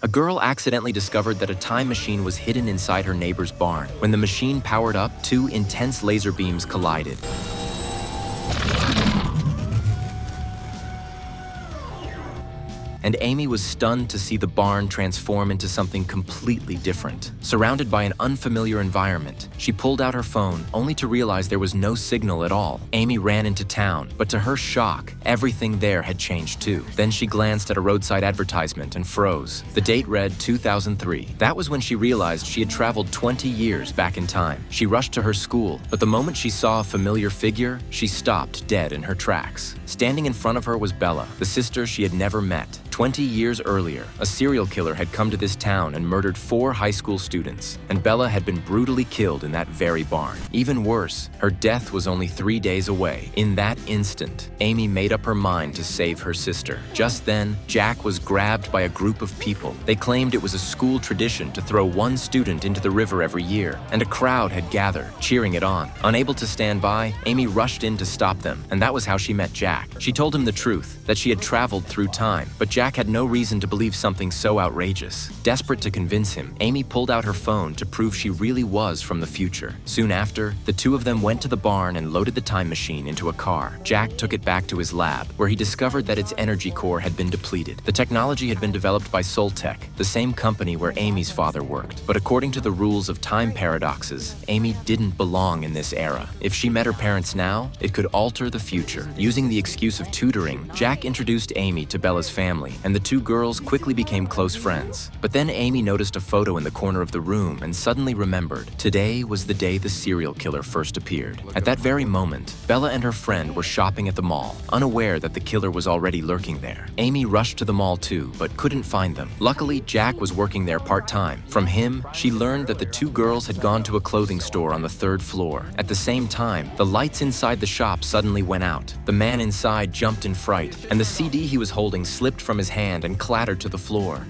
A girl accidentally discovered that a time machine was hidden inside her neighbor's barn. When the machine powered up, two intense laser beams collided. And Amy was stunned to see the barn transform into something completely different. Surrounded by an unfamiliar environment, she pulled out her phone, only to realize there was no signal at all. Amy ran into town, but to her shock, everything there had changed too. Then she glanced at a roadside advertisement and froze. The date read 2003. That was when she realized she had traveled 20 years back in time. She rushed to her school, but the moment she saw a familiar figure, she stopped dead in her tracks. Standing in front of her was Bella, the sister she had never met. 20 years earlier, a serial killer had come to this town and murdered 4 high school students, and Bella had been brutally killed in that very barn. Even worse, her death was only 3 days away. In that instant, Amy made up her mind to save her sister. Just then, Jack was grabbed by a group of people. They claimed it was a school tradition to throw one student into the river every year, and a crowd had gathered, cheering it on. Unable to stand by, Amy rushed in to stop them, and that was how she met Jack. She told him the truth, that she had traveled through time, but Jack had no reason to believe something so outrageous. Desperate to convince him, Amy pulled out her phone to prove she really was from the future. Soon after, the two of them went to the barn and loaded the time machine into a car. Jack took it back to his lab, where he discovered that its energy core had been depleted. The technology had been developed by Soltech, the same company where Amy's father worked. But according to the rules of time paradoxes, Amy didn't belong in this era. If she met her parents now, it could alter the future. Using the excuse of tutoring, Jack introduced Amy to Bella's family, and the two girls quickly became close friends. But then Amy noticed a photo in the corner of the room and suddenly remembered today was the day the serial killer first appeared. At that very moment, Bella and her friend were shopping at the mall, unaware that the killer was already lurking there. Amy rushed to the mall too, but couldn't find them. Luckily, Jack was working there part-time. From him, she learned that the two girls had gone to a clothing store on the 3rd floor. At the same time, the lights inside the shop suddenly went out. The man inside jumped in fright, and the CD he was holding slipped from his hand and clattered to the floor.